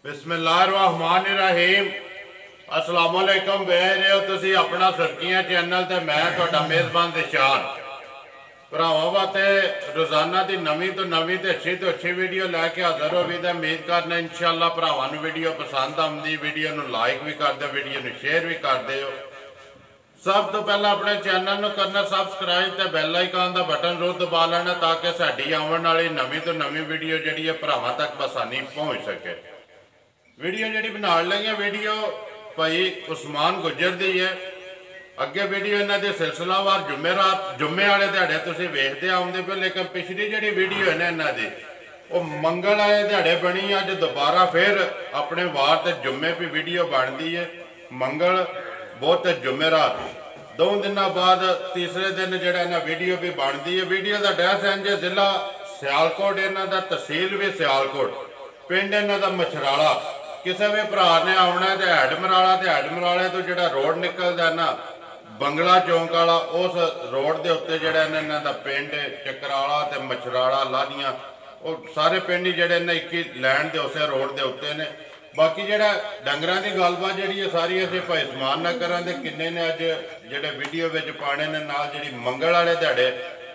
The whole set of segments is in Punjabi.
बिस्मिल्लाहिर्रहमानिर्रहीम। अस्सलाम वालेकुम। वेख रहे हो तुसी अपना सुर्खियां चैनल ते मैं तुहाडा मेज़बान दिशान भरावां वास्ते रोज़ाना की नवीं तो अच्छी वीडियो लैके हाज़र हो भी। उम्मीद करना इंशाअल्लाह भरावां नूं वीडियो पसंद आउंदी। वीडियो नूं लाइक भी कर दो, वीडियो नूं शेयर भी कर दो। सब तो पहला अपने चैनल नूं करना सबसक्राइब ते बैल आइकन का बटन जरूर दबा लेना ताकि साडी आउण वाली नवीं तो नवीं वीडियो जिहड़ी है भरावां तक आसानी पहुँच सके। वीडियो जी बना लगी वीडियो भाई उस्मान गुजर दी है। अगे वीडियो इन्हों के सिलसिलावार जुम्मे वाले दिहाड़े तुम वेखते आते पे, लेकिन पिछली जी वीडियो है ना इन्हों की वो मंगल वाले दिहाड़े बनी। अज दोबारा फिर अपने वार ते जुम्मे भी वीडियो बनती है। मंगल बहुत जुम्मेरात 2 दिन बाद तीसरे दिन जोड़ा वीडियो भी बनती है। वीडियो का एड्रैस इंज जिला सियालकोट, इन्हों का तहसील भी सियालकोट, पिंड इन्हों का मछराला। किसी भी भरा ने आना तो हैडमराले तो जो रोड निकलता है ना बंगला चौंक वाला, उस रोड के उत्ते जोड़ा इन्हों का पिंड चकराला तो मछराला लादियाँ वो सारे पिंड ही जोड़े एक ही लैन के उस रोड के उत्ते ने। बाकी जोड़ा डंगर की गलबात जी सारी असीं भाई उस्मान ना करा दे किन्ने ने अज जोड़े वीडियो पाने ने नाल जी मंगल वाले दिहाड़े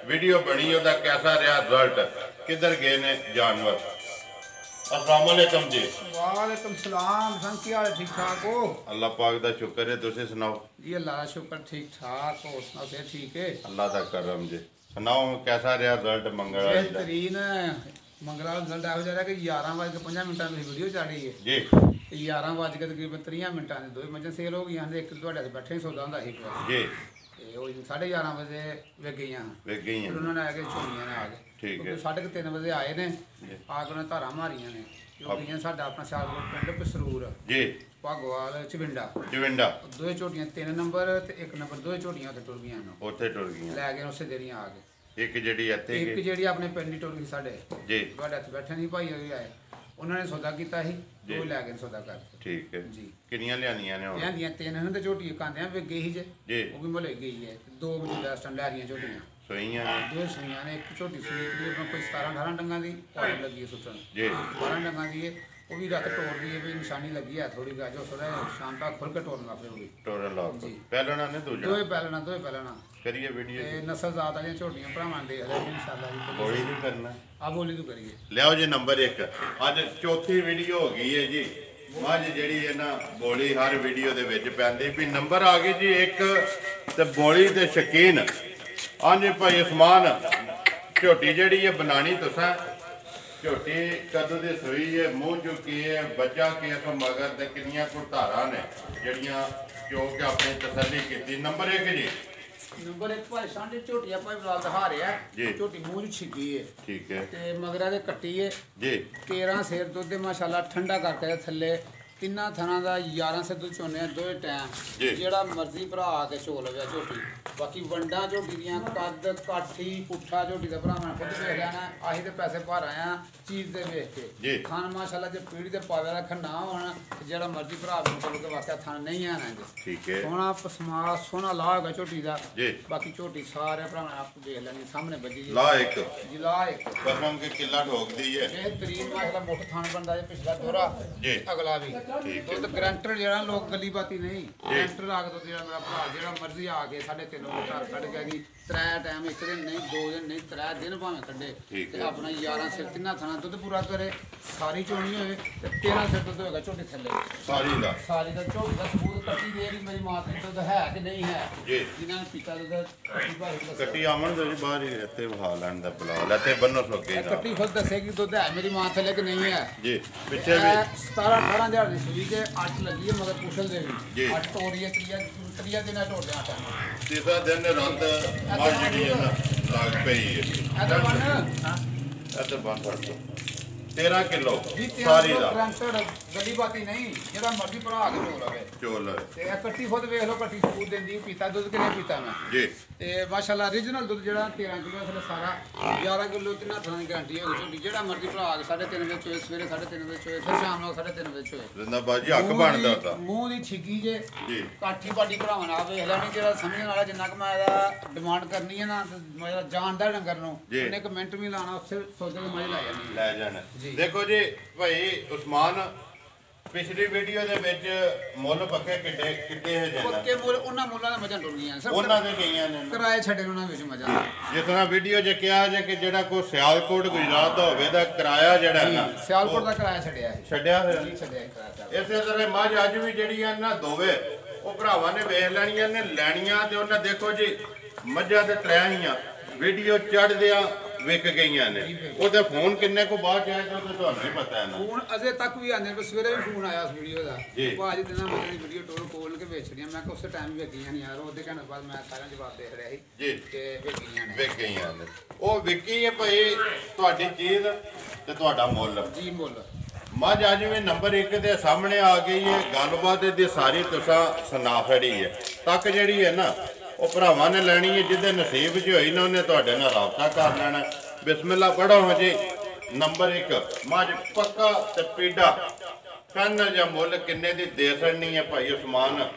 वीडियो बनी उसका कैसा रहा रिजल्ट, किधर गए ने जानवर। अस्सलाम वालेकुम जी। वालेकुम सलाम। की हाल ठीक ठाक हो? अल्लाह पाक दा शुक्र है, तुसीं सुनाओ जी। अल्लाह का शुक्र ठीक ठाक हो, सुनाओ से ठीक है? अल्लाह दा करम जी। सुनाओ कैसा रहा रिजल्ट मंगल वाली दा? बेहतरीन मंगल वाला रिजल्ट ਇਹੋ ਜਿਹਾ कि 11:05 मिनटा की वीडियो चाड़ी है जी। 11 तकरीबन 30 मिनटा ने 2 मझां सेल हो गई। एक तुहाडे बैठे सौदा होंदा सी जी, ते वो 11:30 बजे विक गई। फिर उन्होंने आके छोड़ियां ने आके ठीक है। 3:30 बजे आए ने, आके उन्हें धारा मारियां ने। गई साडा अपना सियालकोट पिंड पसरूर जी, भागोवाल चविंडा दो झोटियां 3 नंबर ते 1 नंबर 2 झोटियां उत्थे टुर गईयां उत्थे टुर गईयां लै गए उसे देरियां आ गए। एक जिहड़ी इत्थे एक जिहड़ी अपने पिंड ही टुर गई साडे जी। तुहाडे हत्थ बैठे नहीं भाई आए, उन्होंने सौदा किया ही दो लै गए सौदा कर। ठीक है जी। किनियां लियानियां ने? लियांदियां 3 हैं ते झोटी कांदियां विक गई ही जे वो भी मुले गई है। 2 मौजूदा इस टाइम लै रहियां झोटियां सोईयां ने? 2 सूइयां ने। एक झोटी सूई तकरीबन कोई 17-18 डंगा की और लगी है सुटन जी। 12 डंगा की है वो भी रात टोर दी है भी निशानी लगी है थोड़ी गाजो थोड़ा शाम तक खुल के टोरन लग पे होगी टोरन लग जी। पहलना ने दूजा दो पहलना करिए वीडियो ते नस्ल जात वाली झोटियां भरावां दे ले इंशाल्लाह जी। बोली नहीं करना आ बोली तू करिए लियाओ जी। नंबर 1 अज चौथी वीडियो हो गई है जी। मझ जी है ना बोली हर वीडियो के विच पैंदी भी। नंबर आ गए जी 1 ते बोली ते शकीन। हाँ जी भाई उस्मान, झोटी जी है बनानी तुसां झोटी कदों की सूई है, मूँह चुकी है, बच्चा किस मगर ते किनियां कुछ धारा ने जड़ियां चो के अपनी तसल्ली की। नंबर 1 जी। नंबर 1 भाई सांडे झोटियां भाई बला दिखा रहा जी। है झोटी मूँह छिकी है ठीक है ते मगरा दे कट्टी है जी। 13 सेर दुध माशाल्लाह ठंडा करके थल्ले तिना थाना का 11 से दुध चोने 2 जी। टाइम जेड़ा मर्जी भरा आके चो लवे झोटी। बाकी वंडा झोटी दियां कद काठी पुट्ठा झोटी का भरा खुद वेख लिया ना आही तो पैसे भर आया चीज दे वेख के थान माशाल्लाह जे पीढ़ी ते पावे रखन ना होना जेड़ा मर्जी भरा बिल्कुल के वास्ते थान नहीं आना जी। ठीक है सोना पसमा सोना ला होगा झोटी का जी। बाकी झोटी सारे भरा आप देख लेंगे सामने बजी जी। ला एक जी ला एक कसम के किला ठोक दी है। बेहतरीन माशाल्लाह मुठ थान बनदा है पिछला दोहरा जी। अगला भी तो ग्रंटर जेड़ा लोग गली बाती नहीं ग्रंटर आ के तो जेड़ा मेरा भरा जेड़ा मर्जी आ के 3.5 घर कट गया जी। 3 टाइम एक दिन नहीं 2 दिन नहीं 3 दिन भावें कड्डे ते अपना 11 सिर 3 थाना दुध पूरा करे सारी चोनी होवे ते 13 सिर दुध होएगा झोटी थल्ले सारी दा झोटी दा सबूत कट्टी दे रही मेरी मां दी दुध है कि नहीं है जी। जिन्हां ने पीता दुध कट्टी भाई कट्टी आमन दो जी बाहर ही रहते बहा लैन दा बुला लेते बन्नो सोके दा कट्टी खुद दसेगी दुध है मेरी मां थल्ले कि नहीं है जी। पीछे भी 17-18 हजार दी सुई के 8 लगी है मगर कुशल दे भी 8 तोड़िए 3 दिन टोड़ दिया था। तीसरा दिन रात मां जी है ना लाग पई है इधर बन इधर बन फड़ 13 किलो जी। सारी दा ग्रंटर गली बाती नहीं जेड़ा मर्जी भरा के चो लवे चोल ते कट्टी खुद वेख लो कट्टी सबूत देंदी पीता दुध कि नहीं पीता मैं जी। ते माशाल्लाह ओरिजिनल दुध जेड़ा 13 किलो इसले सारा 11 किलो तिना थां दी गारंटी होगी झोटी जेड़ा मर्जी भरा के 3:30 बजे चोए सवेरे 3:30 बजे चोए फिर शाम ਨੂੰ 3:30 बजे चोए जिंदाबाद जी हक बनदा ता ਮੂੰਹ ਦੀ ਛਿੱਗੀ ਜੇ ਜੀ। ਕਾਠੀ ਪਾਟੀ ਭਰਾਵਾਂ ਨਾਲ ਵੇਖ ਲੈਣੀ ਜਿਹੜਾ ਸਮਝਣ ਵਾਲਾ ਜਿੰਨਾ ਕਿ ਮੈਂ ਇਹਦਾ ਡਿਮਾਂਡ ਕਰਨੀ ਹੈ ਨਾ ਮੈਂ ਜਾਣਦਾ ਡੰਗਰ ਨੂੰ ਉਹਨੇ ਇੱਕ ਮਿੰਟ ਵੀ ਲਾਣਾ ਉਸੇ ਸੌਦੇ ਦੀ ਮਾਈ ਲਾ ਜਾਣੀ ਲੈ ਜਾਣਾ ਜੀ। देखो जी भाई उस्मान ਪਿਛਲੀ ਵੀਡੀਓ ਦੇ ਵਿੱਚ ਮੁੱਲ ਪੱਕੇ ਕਿੱਡੇ ਹੈ ਜਾਂਦਾ ਪੱਕੇ ਮੁੱਲ ਉਹਨਾਂ ਮੁੱਲਾਂ ਦੇ ਮਜਾਂ ਟੁੱਟ ਗਈਆਂ ਉਹਨਾਂ ਦੇ ਗਈਆਂ ਨੇ ਕਿਰਾਏ ਛੱਡੇ ਉਹਨਾਂ ਵਿੱਚ ਮਜਾ। ਜਿਸ ਤਰ੍ਹਾਂ ਵੀਡੀਓ 'ਚ ਕਿਹਾ ਜੇ ਕਿ ਜਿਹੜਾ ਕੋਈ ਸਿਆਲਕੋਟ ਗੁਜਰਾਤ ਦਾ ਹੋਵੇ ਦਾ ਕਿਰਾਇਆ ਜਿਹੜਾ ਹੈ ਨਾ ਸਿਆਲਕੋਟ ਦਾ ਕਿਰਾਇਆ ਛੱਡਿਆ ਹੈ ਛੱਡਿਆ ਹੋਇਆ ਕਿਰਾਇਆ। ਇਸੇ ਤਰ੍ਹਾਂ ਮੱਝ ਅੱਜ ਵੀ ਜਿਹੜੀ ਆ ਨਾ ਦੋਵੇ ਉਹ ਭਰਾਵਾਂ ਨੇ ਵੇਖ ਲੈਣੀਆਂ ਨੇ ਲੈਣੀਆਂ ਤੇ ਉਹਨਾਂ ਦੇਖੋ ਜੀ ਮੱਝਾਂ ਤੇ ਤਰਿਆ ਹੀਆਂ ਵੀਡੀਓ ਚੜ੍ਹਦਿਆਂ ਵਿਕ ਗਈਆਂ ਨੇ ਉਹਦੇ ਫੋਨ ਕਿੰਨੇ ਕੋ ਬਾਅਦ ਆਏ ਤਾਂ ਤੁਹਾਨੂੰ ਨਹੀਂ ਪਤਾ ਹੈ ਨਾ ਫੋਨ ਅਜੇ ਤੱਕ ਵੀ ਆਉਂਦੇ ਨੇ ਸਵੇਰੇ ਵੀ ਫੋਨ ਆਇਆ ਉਸ ਵੀਡੀਓ ਦਾ ਭਾਜੀ ਦਿਨਾਂ ਮੈਂ ਵੀਡੀਓ ਟੋਲ ਖੋਲ ਕੇ ਵੇਚ ਰਹੀ ਮੈਂ ਕਿ ਉਸੇ ਟਾਈਮ ਵੀ ਗਈਆਂ ਨਹੀਂ ਯਾਰ ਉਹਦੇ ਕਹਿਣ ਬਾਅਦ ਮੈਂ ਸਾਰਿਆਂ ਜਵਾਬ ਦੇਖ ਰਿਹਾ ਸੀ ਜੀ ਕਿ ਵਿਕ ਗਈਆਂ ਨੇ ਉਹ ਵਿਕੀ ਹੈ ਭਾਈ ਤੁਹਾਡੀ ਚੀਜ਼ ਤੇ ਤੁਹਾਡਾ ਮੁੱਲ ਜੀ ਮੁੱਲ ਮੱਝ ਅੱਜ ਵੀ ਨੰਬਰ 1 ਦੇ ਸਾਹਮਣੇ ਆ ਗਈ ਹੈ ਗੱਲਬਾਤ ਇਹਦੀ ਸਾਰੀ ਤੁਸੀਂ ਸੁਣਾ ਫੜੀ ਹੈ ਤੱਕ ਜਿਹੜੀ ਹੈ ਨਾ ਉਹ ਭਰਾਵਾਂ ਨੇ ਲੈਣੀ ਹੈ ਜਿਹਦੇ ਨਸੀਬ 'ਚ ਹੋਈ ਨਾ ਉਹਨੇ ਤੁਹਾਡੇ ਨਾਲ ਰਾਬਤਾ ਕਰ ਲੈਣਾ ਬਿਸਮਿਲ੍ਲਾ ਪੜੋ ਜੀ ਨੰਬਰ 1 ਮੱਝ ਪੱਕਾ ਤੇ ਪੀਡਾ ਪੈਨਲ ਜਾਂ ਮੁੱਲ ਕਿੰਨੇ ਦੀ ਦੇ ਸਕਣੀ ਹੈ ਭਾਈ ਉਸਮਾਨ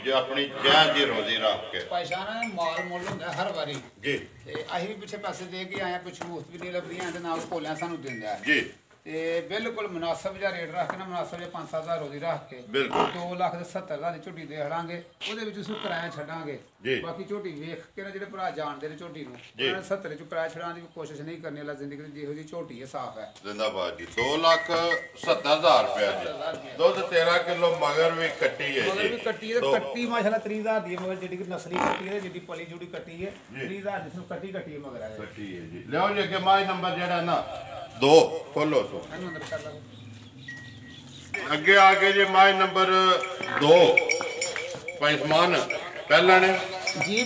ਜੋ ਆਪਣੀ ਜਾਨ ਦੀ ਰੋਜ਼ੀ ਰੱਖ ਕੇ ਪੈਸਾ ਮਾਲ ਮੁੱਲ ਹੁੰਦਾ ਹਰ ਵਾਰੀ ਜੀ ਤੇ ਅਸੀਂ ਵੀ ਪਿੱਛੇ ਪੈਸੇ ਦੇ ਕੇ ਆਏ ਪਿੱਛੇ ਮੁਫਤ ਵੀ ਨਹੀਂ ਲੱਭਦੀਆਂ ਤੇ ਨਾਲ ਕੋਲਿਆਂ ਸਾਨੂੰ ਦਿੰਦਾ ਜੀ ਤੇ ਬਿਲਕੁਲ ਮੁਨਾਸਬ ਜਿਹਾ ਰੇਟ ਰੱਖ ਕੇ ਨਾ ਮੁਨਾਸਬ ਜਿਹਾ 5-7 ਰੋਜ਼ੀ ਰੱਖ ਕੇ ਬਿਲਕੁਲ 2,70,000 ਦੀ ਝੋਟੀ ਦੇ ਹੜਾਂਗੇ ਉਹਦੇ ਵਿੱਚ ਉਸ ਕਿਰਾਇਆ ਛੱਡਾਂਗੇ ਬਾਕੀ ਝੋਟੀ ਵੇਖ ਕੇ ਨਾ ਜਿਹੜੇ ਭਰਾ ਜਾਣਦੇ ਨੇ ਝੋਟੀ ਨੂੰ ਉਹਨਾਂ ਨੇ 70 ਚ ਕਿਰਾਇਆ ਛੱਡਾਂ ਦੀ ਕੋਸ਼ਿਸ਼ ਨਹੀਂ ਕਰਨੀ ਅੱਲਾ ਜ਼ਿੰਦਗੀ ਦੀ ਜਿਹੋ ਜੀ ਝੋਟੀ ਹੈ ਸਾਫ਼ ਹੈ ਜ਼ਿੰਦਾਬਾਦ ਜੀ 2,70,000 ਰੁਪਏ ਜੀ ਦੁੱਧ 13 ਕਿਲੋ ਮਗਰ ਵੀ ਕੱਟੀ ਹੈ ਮਗਰ ਵੀ ਕੱਟੀ ਹੈ ਕੱਟੀ ਮਾਸ਼ਾਅੱਲਾ 30,000 ਦੀ ਮਗਰ ਜਿਹੜੀ ਕਿ ਨਸਲੀ ਕੱਟੀ ਹੈ ਜਿਹੜੀ ਪਲੀ ਜੁੜੀ ਕੱਟੀ ਹੈ 30,000 ਜਿਸ ਨੂੰ ਕੱਟੀ ਹੈ ਮਗਰ ਹੈ ਕੱਟੀ ਹੈ ਜੀ ਲਿਓ ਜੀ ਅੱਗੇ ਮਾਈ ਨੰਬਰ ਜਿਹੜਾ ਨਾ 2 ਖੋਲੋ ਸੋ ਅੱਗੇ ਆ ਕੇ ਜੀ ਮਾਈ ਨੰਬਰ 2 ਭਾਈ ਉਸਮਾਨ ਪਹਿਲਾਂ ਨੇ ਜੀ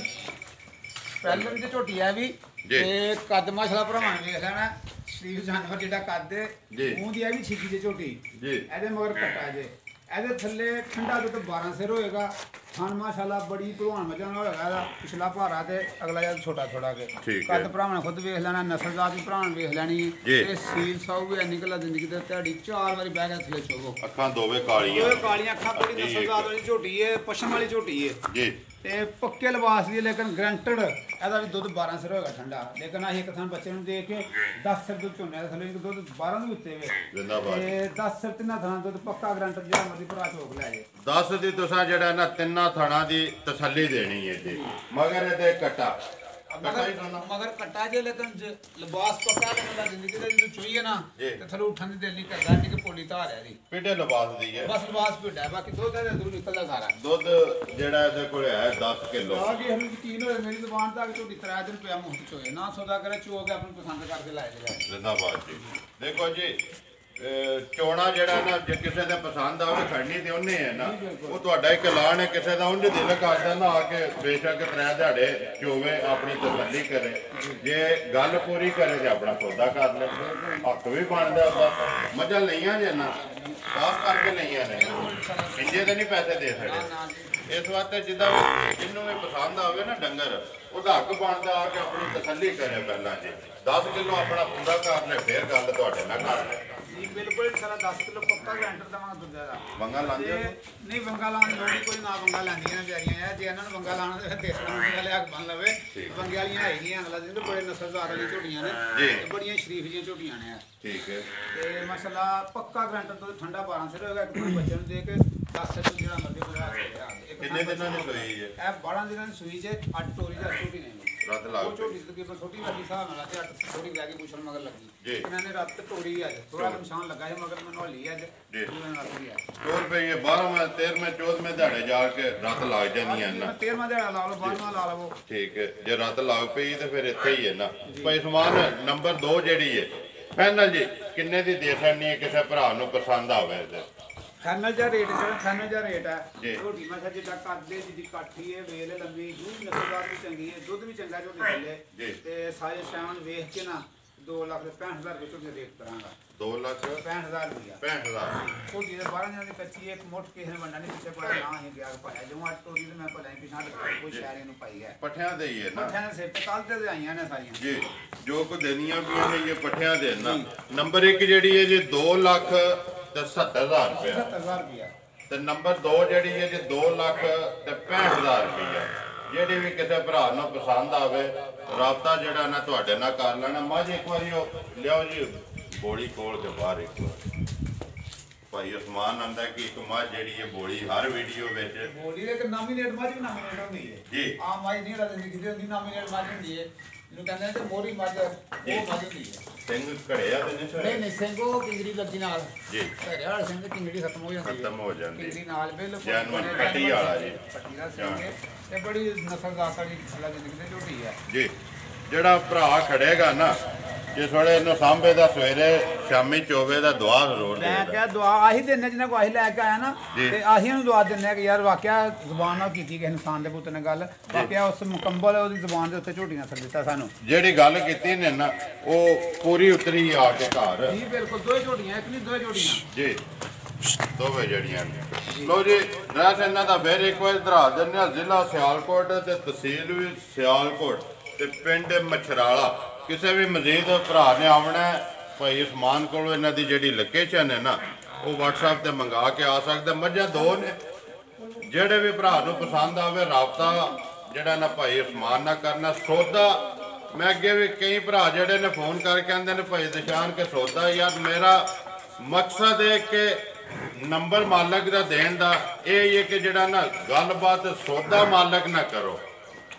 ਪਹਿਲਾਂ ਦੀ ਝੋਟੀ ਹੈ ਵੀ ਤੇ ਕੱਦ ਮਾਸ਼ਾਅੱਲਾ ਭਰਾਵਾਂ ਨੇ ਵੇਖ ਲੈਣਾ ਸ਼ਰੀਫ ਜਾਨਵਰ ਜਿਹੜਾ ਕੱਦ ਮੂੰਹ ਦੀ ਹੈ ਵੀ ਛਿੱਕੀ ਦੀ ਝੋਟੀ ਇਹਦੇ ਮਗਰ ਕੱਟਾ ਜੇ ਇਹਦੇ ਥੱਲੇ ਠੰਡਾ ਦੁੱਧ 12 ਸਿਰ ਹੋਏਗਾ ਖਾਨ ਮਾਸ਼ਾਅੱਲਾ ਬੜੀ ਭਲਵਾਨ ਮੱਝਾਂ ਨਾਲ ਹੋਏਗਾ ਇਹਦਾ ਪਿਛਲਾ ਭਾਰਾ ਤੇ ਅਗਲਾ ਜਿਹਾ ਛੋਟਾ ਥੋੜਾ ਕੇ ਕੱਦ ਭਰਾਵਾਂ ਖੁਦ ਵੇਖ ਲੈਣਾ ਨਸਲਦਾਰ ਵੀ ਭਰਾਵਾਂ ਵੇਖ ਲੈਣੀ ਤੇ ਸੀਲ ਸਾਊ ਵੀ ਨਿਕਲਾ ਜ਼ਿੰਦਗੀ ਤੇ ਤੁਹਾਡੀ 4 ਵਾਰੀ ਬਹਿ ਕੇ ਥੱਲੇ ਚੋਵੋ ਅੱਖਾਂ ਦੋਵੇਂ ਕਾਲੀਆਂ ਅੱਖਾਂ ਬੜੀ ਨਸਲਦਾਰ ਵਾਲੀ ਝੋਟੀ ਹੈ ਪਸ਼ਮ ਵਾਲੀ ਝੋਟੀ ਹੈ ਜੀ ਤੇ ਪੱਕੇ ਲਿਬਾਸ ਦੀ ਲੇਕਿਨ ਗਰੰਟਡ ਇਹਦਾ ਵੀ ਦੁੱਧ 12 ਸਿਰ ਹੋਏਗਾ ਠੰਡਾ ਲੇਕਿਨ ਅਸੀਂ ਇੱਕ ਥਾਂ ਬੱਚੇ ਨੂੰ ਦੇ ਕੇ 10 ਸਿਰ ਦੁੱਧ ਚੋਣਿਆ ਥੱਲੇ ਦੁੱਧ 12 ਦੇ ਉੱਤੇ ਵੇ ਤੇ 10 ਸਿਰ ਤਿੰਨਾਂ ਥਾਂ ਦੁੱਧ ਪੱਕਾ ਗਰੰਟਡ ਜਿਹੜਾ ਮਰਜ਼ੀ ਭਰਾ ਚੋਕ ਲੈ ਜੇ 10 ਦੀ ਤੁਸੀਂ ਜਿਹੜਾ ਨਾ ਤਿੰਨਾਂ ਥਾਣਾ ਦੀ ਤਸੱਲੀ ਦੇਣੀ ਹੈ ਜੀ ਮਗਰ ਇਹਦੇ ਕੱਟਾ ਮਗਰ ਕੱਟਾ ਜੇ ਲੇਕਿਨ ਲਿਬਾਸ ਪੱਕਾ ਲੈਣਾ ਜ਼ਿੰਦਗੀ ਦੇ ਜਦੋਂ ਚੋਈਏ ਨਾ ਤੇ ਥੱਲੇ ਉੱਠਣ ਦੀ ਦਿਲ ਨਹੀਂ ਕਰਦਾ ਕਿ ਪੋਲੀ ਧਾਰ ਹੈ ਦੀ ਪਿੱਡੇ ਲਿਬਾਸ ਦੀ ਹੈ ਬਸ ਲਿਬਾਸ ਪਿੱਡਾ ਹੈ ਬਾਕੀ ਦੁੱਧ ਦੇ ਦੂਰ ਨਿਕਲਦਾ ਸਾਰਾ ਦੁੱਧ ਜਿਹੜਾ ਇਹਦੇ ਕੋਲ ਹੈ 10 ਕਿਲੋ ਆ ਗਈ ਹਮੇ ਯਕੀਨ ਹੋਏ ਮੇਰੀ ਦੁਕਾਨ ਤੱਕ ਝੋਟੀ 3 ਦਿਨ ਪਿਆ ਮੁਫਤ ਚੋਏ ਨਾ ਸੌਦਾ ਕਰੇ ਚੋ ਕੇ ਆਪਣੀ ਪਸੰਦ ਕਰਕੇ ਲਾਏ ਜਾਏ ਜ਼ਿੰਦਾਬਾਦ ਜੀ ਦੇਖੋ ਜੀ ਚੋਣਾ ਜਿਹੜਾ ਨਾ ਜੇ ਕਿਸੇ ਦੇ ਪਸੰਦ ਆਵੇ ਖੜਨੀ ਤੇ ਉਹਨੇ ਹੈ ਨਾ ਉਹ ਤੁਹਾਡਾ ਇੱਕ ਐਲਾਨ ਹੈ ਕਿਸੇ ਦਾ ਉਹਨੇ ਦਿਲ ਕਰਦਾ ਨਾ ਆ ਕੇ ਬੇਸ਼ੱਕ 3 ਦਿਹਾੜੇ ਚੋਵੇ ਆਪਣੀ ਤਸੱਲੀ ਕਰੇ ਜੇ ਗੱਲ ਪੂਰੀ ਕਰੇ ਤੇ ਆਪਣਾ ਸੌਦਾ ਕਰ ਲੈ ਹੱਕ ਵੀ ਬਣਦਾ ਉਹਦਾ ਮੱਝਾਂ ਲਈਆਂ ਜੇ ਨਾ ਸਾਫ਼ ਕਰਕੇ ਲਈਆਂ ਨੇ ਇੰਜੇ ਤੇ ਨਹੀਂ ਪੈਸੇ ਦੇ ਸਕਦੇ ਇਸ ਵਾਸਤੇ ਜਿੱਦਾਂ ਜਿਹਨੂੰ ਵੀ ਪਸੰਦ ਆਵੇ ਨਾ ਡੰਗਰ ਉਹਦਾ ਹੱਕ ਬਣਦਾ ਆ ਕੇ ਆਪਣੀ ਤਸੱਲੀ ਕਰੇ ਪਹਿਲਾਂ ਜੀ 10 ਕਿਲੋ ਆਪਣਾ ਪੂਰਾ ਕਰ ਲੈ ਫੇਰ ਗੱਲ ਤੁਹਾਡੇ ਨਾਲ ਕਰ ਲੈ ਜੀ ਬਿਲਕੁਲ ਸਾਰਾ 10 ਕਿਲੋ ਪੱਕਾ ਗਰੰਟਰ ਦਵਾਂਗਾ ਦੁੱਧ ਦਾ ਵੰਗਾ ਲਾਉਂਦੇ ਨਹੀਂ ਵੰਗਾ ਲਾਉਣ ਦੀ ਲੋੜ ਕੋਈ ਨਾ ਵੰਗਾ ਲੈਂਦੀਆਂ ਨੇ ਵਿਚਾਰੀਆਂ ਜੇ ਇਹਨਾਂ ਨੂੰ ਵੰਗਾ ਲਾਉਣਾ ਤੇ ਦੇਸਣਾ ਵੰਗਾ ਲਿਆ ਕੇ ਬੰਨ ਲਵੇ ਵੰਗੇ ਵਾਲੀਆਂ ਹੈਗੀਆਂ ਅਗਲਾ ਦਿਨ ਬੜੇ ਨਸਲਦਾਰ ਵਾਲੀ ਝੋਟੀਆਂ ਨੇ ਤੇ ਬੜੀਆਂ ਸ਼ਰੀਫ ਜਿਹੀਆਂ ਝੋਟੀਆਂ ਨੇ ਠੀਕ ਹੈ ਤੇ ਮਾਸ਼ਾਅੱਲਾ ਪੱਕਾ ਗਰੰਟਰ ਦੁੱਧ ਠੰਡਾ 12 ਸਿਰ ਹੋਏਗਾ ਇੱਕ ਬੱਚੇ ਨੂੰ ਦੇ ਕੇ 10 ਸਿਰ ਜਿਹੜਾ ਮਰਜ਼ੀ ਬਣਾ ਕੇ ਕਿੰਨੇ ਦਿਨਾਂ ਦੀ ਸੂਈ ਹੈ ਇਹ 12 ਦਿਨਾਂ ਦੀ ਸੂਈ 'ਚ 8 ਟੋਰੀ ਦਾ ਝੋਟੀ ਨੇ ਰੱਤ ਲਾ ਉਹ ਝੋਟੀ ਤਕਰੀਬਨ ਛੋਟੀ ਵਾਲੀ ਹਿਸਾਬ ਨਾਲ ਤੇ 8 ਥੋੜੀ ਲੈ ਕੇ ਪੁੱਛਣ ਮਗਰ ਲੱਗੀ ਇਹਨਾਂ ਨੇ ਰੱਤ ਤੋੜੀ ਅੱਜ ਥੋੜਾ ਨਿਸ਼ਾਨ ਲੱਗਾ ਹੈ ਮਗਰ ਮੈਨੂੰ ਹਲੀ ਅੱਜ ਜਿਵੇਂ ਰੱਤ ਵੀ ਹੈ 2 ਰੁਪਏ 12ਵਾਂ 13ਵਾਂ 14ਵਾਂ ਦਿਹਾੜੇ ਜਾ ਕੇ ਰੱਤ ਲੱਗ ਜਾਂਦੀਆਂ ਨਾ 13ਵਾਂ ਦਿਹਾੜਾ ਲਾ ਲਓ 12ਵਾਂ ਲਾ ਲਵੋ ਠੀਕ ਹੈ ਜੇ ਰੱਤ ਲੱਗ ਪਈ ਤੇ ਫਿਰ ਇੱਥੇ ਹੀ ਹੈ ਨਾ ਭਾਈ ਸਮਾਨ ਨੰਬਰ 2 ਜਿਹੜੀ ਹੈ ਫਾਈਨਲ ਜੀ ਕਿੰਨੇ ਦੀ ਦੇ ਸਕਣੀ ਹੈ ਕਿਸੇ ਭਰਾ ਨੂੰ ਪਸੰਦ ਆਵੇ ਤੇ ਫਾਈਨਲ ਜਿਹਾ ਰੇਟ ਜਿਹੜਾ ਫਾਈਨਲ ਜਿਹਾ ਰੇਟ ਹੈ ਝੋਟੀ ਮਾਸ਼ਾ ਜਿੱਦਾਂ ਕੱਦਦੇ ਜਿੱਦੀ ਕਾਠੀ ਹੈ ਵੇਲ ਲੰਬੀ ਜੂਝ ਨਸਲਦਾਰ ਵੀ ਚੰਗੀ ਹੈ ਦੁੱਧ ਵੀ ਚੰਗਾ ਝੋਟੀ ਥੱਲੇ ਤੇ ਸਾਰੇ ਸ਼ਾਨ ਵੇਖ ਕੇ ਨਾ 2,65,000 ਰੁਪਏ ਝੋਟੀ ਰੇਟ ਕਰਾਂਗਾ 2,65,000 ਰੁਪਇਆ 65,000 ਝੋਟੀ ਦੇ 12 ਦਿਨਾਂ ਦੀ ਕੱਚੀ ਇੱਕ ਮੁੱਠ ਕਿਸੇ ਨੇ ਵੰਡਾ ਨਹੀਂ ਪਿੱਛੇ ਪਾਇਆ ਨਾ ਹੀ ਗਿਆ ਪਾਇਆ ਜਿਉਂ ਅੱਜ ਤੋਰੀ ਤੇ ਮੈਂ ਭਲਾ ਹੀ ਪਿਛਾਂ ਕੋਈ ਸ਼ਹਿਰ ਨੂੰ ਪਾਈ ਹੈ ਪੱਠਿਆਂ ਦੇ ਹੀ ਹੈ ਨਾ ਪੱਠਿਆਂ ਦੇ ਸਿਰ ਤੇ ਕੱਲ ਤੇ ਆਈਆਂ ਨੇ ਸਾਰੀਆਂ ਜੀ ਜੋ ਕੋ ਦੇਣੀਆਂ ਵੀ ਨੇ ਇਹ ਪੱਠਿਆਂ ਦੇ ਨਾ ਨੰਬਰ 1 ਜਿਹੜੀ ਹੈ ਜੀ 2,70,000 ਰੁਪਏ 70,000 ਰੁਪਇਆ ਤੇ ਨੰਬਰ 2 ਜਿਹੜੀ ਹੈ ਜੀ 2,65,000 ਰੁਪਏ ਜਿਹੜੀ ਵੀ ਕਿਸੇ ਭਰਾ ਨੂੰ ਪਸੰਦ ਆਵੇ ਰਾਬਤਾ ਜਿਹੜਾ ਨਾ ਤੁਹਾਡੇ ਨਾਲ ਕਰ ਲੈਣਾ ਮੱਝ ਇੱਕ ਵਾਰੀ ਉਹ ਲਿਆਓ ਜੀ ਬੋੜੀ ਕੋਲ ਕੇ ਬਾਹਰ ਇੱਕ ਵਾਰ ਭਾਈ ਉਸਮਾਨ ਆਂਦਾ ਕਿ ਇੱਕ ਮੱਝ ਜਿਹੜੀ ਹੈ ਬੋਲੀ ਹਰ ਵੀਡੀਓ ਵਿੱਚ ਬੋਲੀ ਦੇ ਇੱਕ ਨਾਮੀਨੇਟ ਮੱਝ ਵੀ ਨਾਮੀਨੇਟ ਹੁੰਦੀ ਹੈ ਜੀ। ਆ ਮੱਝ ਨਹੀਂ ਲੱਗਦੀ ਕਿਤੇ ਹੁੰਦੀ ਨਾਮੀਨੇਟ ਮੱਝ ਹੁੰਦੀ ਹੈ ਜਿਹਨੂੰ ਕਹਿੰਦੇ ਨੇ ਤੇ ਮੋਰੀ ਮੱਝ ਉਹ ਮੱਝ ਹੁੰਦੀ ਹੈ। ਸਿੰਘ ਘੜਿਆ ਤੇ ਨਹੀਂ ਨਹੀਂ ਸਿੰਘੋ ਕਿੰਗਰੀ ਲੱਗੀ ਨਾਲ ਜੀ। ਘੜਿਆ ਵਾਲਾ ਸਿੰਘ ਕਿੰਗਰੀ ਖਤਮ ਹੋ ਜਾਂਦੀ ਹੈ। ਖਤਮ ਹੋ ਜਾਂਦੀ ਕਿੰਗਰੀ ਨਾਲ ਬਿਲਕੁਲ ਜਾਨਵਰ ਪੱਟੀ ਵਾਲਾ ਜੀ। ਪੱਟੀ ਦਾ ਸਿੰਘ ਹੈ ਤੇ ਬੜੀ ਨਸਲਦਾਰ ਵਾਲੀ ਅਲੱਗ ਜ਼ਿੰਦਗੀ ਤੇ ਝੋਟੀ ਹੈ ਜੀ। ਜਿਹੜਾ ਭਰਾ ਖੜੇਗਾ ਨਾ ਜਿਸ ਵੇਲੇ ਇਹਨੂੰ ਸਾਂਭੇ ਦਾ ਸਵੇਰੇ ਸ਼ਾਮੀ ਚੋਵੇ ਦਾ ਦੁਆ ਜ਼ਰੂਰ ਮੈਂ ਦੇ ਕਿਹਾ ਦੁਆ ਆਹੀ ਦਿੰਨੇ ਜਿਹਨਾਂ ਕੋ ਆਹੀ ਲੈ ਕੇ ਆਇਆ ਨਾ ਜੀ। ਤੇ ਆਹੀ ਨੂੰ ਦੁਆ ਦਿੰਨੇ ਕਿ ਯਾਰ ਵਾਕਿਆ ਜ਼ੁਬਾਨ ਨਾਲ ਕੀਤੀ ਕਿਸੇ ਇਨਸਾਨ ਦੇ ਪੁੱਤ ਨੇ ਗੱਲ ਵਾਕਿਆ ਉਸ ਮੁਕੰਮਲ ਉਹਦੀ ਜ਼ੁਬਾਨ ਦੇ ਉੱਤੇ ਝੋਟੀਆਂ ਸਰ ਦਿੱਤਾ ਸਾਨੂੰ। ਜਿਹੜੀ ਗੱਲ ਕੀਤੀ ਨੇ ਨਾ ਉਹ ਪੂਰੀ ਉਤਰੀ ਆ ਕੇ ਘਰ ਜੀ ਬਿਲਕੁਲ ਦੋਏ ਝੋਟੀਆਂ ਇੱਕ ਨਹੀਂ ਦੋਏ ਝੋਟੀਆਂ ਜੀ। ਦੋਵੇਂ ਜਿਹੜੀਆਂ ਨੇ ਲੋ ਜੀ ਡਰੈਸ ਇਹਨਾਂ ਦਾ ਫਿਰ ਇੱਕ ਵਾਰ ਧਰਾ ਦਿੰਦੇ ਆ। ਜ਼ਿਲ੍ਹਾ ਸਿਆਲਕੋਟ ਤੇ ਤਹਿਸੀਲ ਵੀ ਸਿਆਲਕੋਟ ਤੇ ਪਿੰਡ ਮਛਰਾਲਾ। ਕਿਸੇ ਵੀ ਮਜ਼ੀਦ ਭਰਾ ਨੇ ਆਉਣਾ ਭਾਈ ਉਸਮਾਨ ਕੋਲੋਂ ਇਹਨਾਂ ਦੀ ਜਿਹੜੀ ਲੋਕੇਸ਼ਨ ਹੈ ਨਾ ਉਹ WhatsApp ਤੇ ਮੰਗਾ ਕੇ ਆ ਸਕਦਾ। ਮੱਝਾਂ ਦੋ ਨੇ, ਜਿਹੜੇ ਵੀ ਭਰਾ ਨੂੰ ਪਸੰਦ ਆਵੇ ਰਾਬਤਾ ਜਿਹੜਾ ਨਾ ਭਾਈ ਉਸਮਾਨ ਨਾਲ ਕਰਨਾ। ਸੌਦਾ ਮੈਂ ਅੱਗੇ ਵੀ ਕਈ ਭਰਾ ਜਿਹੜੇ ਨੇ ਫੋਨ ਕਰਕੇ ਕਹਿੰਦੇ ਨੇ ਭਾਈ ਦਿਸ਼ਾਨ ਕੇ ਸੌਦਾ ਯਾਰ ਮੇਰਾ ਮਕਸਦ ਹੈ ਕਿ ਨੰਬਰ ਮਾਲਕ ਦਾ ਦੇਣ ਦਾ ਇਹ ਹੈ ਕਿ ਜਿਹੜਾ ਨਾ ਗੱਲਬਾਤ ਸੌਦਾ ਮਾਲਕ ਨਾ ਕਰੋ।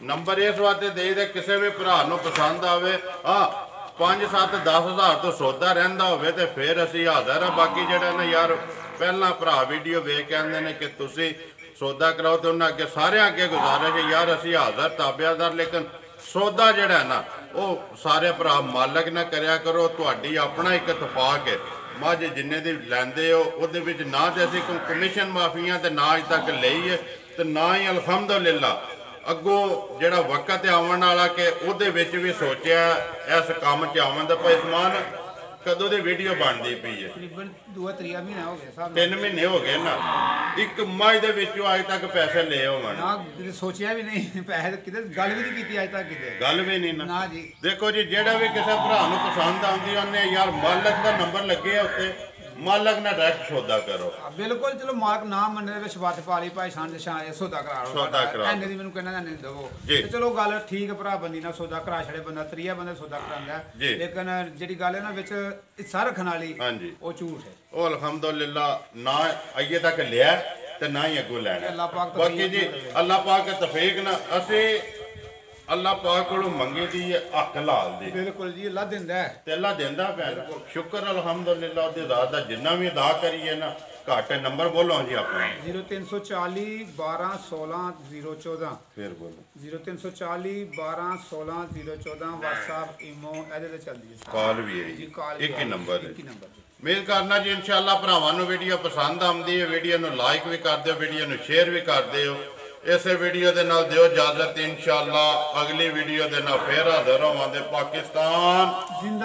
ਨੰਬਰ ਇਸ ਵਾਸਤੇ ਦੇਈਦਾ ਕਿਸੇ ਵੀ ਭਰਾ ਨੂੰ ਪਸੰਦ ਆਵੇ 5 7 10 ਹਜ਼ਾਰ ਤੋਂ ਸੌਦਾ ਰਹਿੰਦਾ ਹੋਵੇ ਤੇ ਫਿਰ ਅਸੀਂ ਹਾਜ਼ਰ ਆ। ਬਾਕੀ ਜਿਹੜਾ ਨਾ ਯਾਰ ਪਹਿਲਾਂ ਭਰਾ ਵੀਡੀਓ ਵੇਖ ਕੇ ਆਉਂਦੇ ਨੇ ਕਿ ਤੁਸੀਂ ਸੌਦਾ ਕਰਾਓ ਤੇ ਉਹਨਾਂ ਅੱਗੇ ਸਾਰਿਆਂ ਅੱਗੇ ਗੁਜ਼ਾਰਿਸ਼ ਹੈ ਯਾਰ ਅਸੀਂ ਹਾਜ਼ਰ ਤਾਬਿਆਦਾਰ, ਲੇਕਿਨ ਸੌਦਾ ਜਿਹੜਾ ਨਾ ਉਹ ਸਾਰੇ ਭਰਾ ਮਾਲਕ ਨਾ ਕਰਿਆ ਕਰੋ। ਤੁਹਾਡੀ ਆਪਣਾ ਇੱਕ ਇਤਫਾਕ ਹੈ। ਮੱਝ ਜਿੰਨੇ ਦੀ ਲੈਂਦੇ ਹੋ ਉਹਦੇ ਵਿੱਚ ਨਾ ਤੇ ਅਸੀਂ ਕੋਈ ਕਮਿਸ਼ਨ ਮਾਫੀਆਂ ਤੇ ਨਾ ਅਜ ਤੱਕ ਲਈ ਹੈ ਤੇ ਨਾ ਹੀ ਅਲਹਮਦੁਲਿਲਾ ਅੱਗੋਂ ਜਿਹੜਾ ਵਕਤ ਆਉਣ ਵਾਲਾ ਕਿ ਉਹਦੇ ਵਿੱਚ ਵੀ ਸੋਚਿਆ ਇਸ ਕੰਮ 'ਚ ਆਉਣ ਦਾ। ਭਾਈ ਉਸਮਾਨ ਕਦੋਂ ਦੀ ਵੀਡੀਓ ਬਣਦੀ ਪਈ ਹੈ? ਤਕਰੀਬਨ 2-3 ਮਹੀਨੇ ਹੋ ਗਏ ਸਾਹਿਬ 3 ਮਹੀਨੇ ਹੋ ਗਏ ਨਾ। ਇੱਕ ਮੱਝ ਦੇ ਵਿੱਚੋਂ ਅੱਜ ਤੱਕ ਪੈਸੇ ਲਏ ਹੋਣ ਨਾ ਕਿਤੇ ਸੋਚਿਆ ਵੀ ਨਹੀਂ ਪੈਸੇ ਕਿਤੇ ਗੱਲ ਵੀ ਨਹੀਂ ਕੀਤੀ ਅੱਜ ਤੱਕ ਕਿਤੇ ਗੱਲ ਵੀ ਨਹੀਂ ਨਾ। ਨਾ ਜੀ ਦੇਖੋ ਜੀ ਜਿਹੜਾ ਵੀ ਕਿਸੇ ਭਰਾ ਨੂੰ ਪਸੰਦ ਆਉਂਦੀ ਉਹਨੇ ਯਾਰ ਮਾਲਕ ਦਾ ਨੰਬਰ ਲੱਗੇ ਉੱਤੇ ਮਾਲਕ ਨਾਲ ਡਾਇਰੈਕਟ ਸੌਦਾ ਕਰੋ। ਬਿਲਕੁਲ ਚਲੋ ਮਾਲਕ ਨਾ ਮੰਨੇ ਦੇ ਵਿੱਚ ਵੱਟ ਪਾ ਲਈ ਭਾਈ ਸਾਂਝ ਸ਼ਾਂ ਸੌਦਾ ਕਰਾ ਲਓ ਸੌਦਾ ਕਰਾ ਲਓ। ਐਨੇ ਦੀ ਮੈਨੂੰ ਕਹਿੰਦਾ ਨਹੀਂ ਦੇਵੋ ਜੀ। ਤੇ ਚਲੋ ਗੱਲ ਠੀਕ ਭਰਾ ਬੰਦੀ ਨਾਲ ਸੌਦਾ ਕਰਾ ਛੜੇ ਬੰਦਾ ਤਰੀਆ ਬੰਦਾ ਸੌਦਾ ਕਰਾਂਦਾ ਜੀ। ਲੇਕਿਨ ਜਿਹੜੀ ਗੱਲ ਹੈ ਨਾ ਵਿੱਚ ਹਿੱਸਾ ਰੱਖਣ ਵਾਲੀ ਹਾਂਜੀ ਉਹ ਝੂਠ ਹੈ। ਉਹ ਅਲਹਮਦੁਲਿਲਾ ਨਾ ਅਜੇ ਤੱਕ ਲਿਆ ਤੇ ਨਾ ਹੀ ਅੱਗੋਂ ਲੈਣਾ। ਅੱਲਾਹ ਪਾਕ ਤੋਂ ਬਾਕੀ ਜੀ ਅੱਲਾਹ ਪਾਕ ਦੇ ਤੌਫੀਕ ਨਾਲ ਅਸੀਂ ਅੱਲਾਹ ਪਾਕ ਕੋਲੋਂ ਮੰਗੀ ਦੀ ਹੈ ਹੱਕ ਲਾਲ ਦੀ ਬਿਲਕੁਲ ਜੀ ਅੱਲਾਹ ਦਿੰਦਾ ਹੈ ਤੇ ਅੱਲਾਹ ਦਿੰਦਾ ਪਿਆ। ਸ਼ੁਕਰ ਅਲਹਮਦੁਲਿਲਾ ਉਹਦੀ ਜ਼ਾਤ ਦਾ ਜਿੰਨਾ ਵੀ ਅਦਾ ਕਰੀਏ ਨਾ ਘੱਟ ਨੰਬਰ ਬੋਲੋ ਜੀ ਆਪਣਾ 0340 12 16 014 ਫੇਰ ਬੋਲੋ 0340 12 16 014 WhatsApp ਈਮੋ ਇਹਦੇ ਤੇ ਚੱਲਦੀ ਹੈ ਕਾਲ ਵੀ ਹੈ ਜੀ ਜੀ ਕਾਲ ਇੱਕ ਹੀ ਨੰਬਰ ਹੈ। ਇੱਕ ਹੀ ਨੰਬਰ ਜੀ। ਉਮੀਦ ਕਰਨਾ ਜੀ ਇਨਸ਼ਾਅੱਲਾ ਭਰਾਵਾਂ ਨੂੰ ਵੀਡੀਓ ਪਸੰਦ ਆਉਂਦੀ ਹੈ। ਵੀਡੀਓ ਨੂੰ ਲਾਈਕ ਵੀ ਕਰ ਦਿਓ, ਵੀਡੀਓ ਨੂੰ ਸ਼ੇਅਰ ਵੀ ਕਰ ਦਿਓ। ਇਸੇ ਵੀਡੀਓ ਦੇ ਨਾਲ ਦਿਓ ਇਜਾਜ਼ਤ। ਇਨਸ਼ਾਅੱਲਾ ਅਗਲੀ ਵੀਡੀਓ ਦੇ ਨਾਲ ਫੇਰ ਹਾਜ਼ਰ ਹੋਵਾਂਗੇ। ਪਾਕਿਸਤਾਨ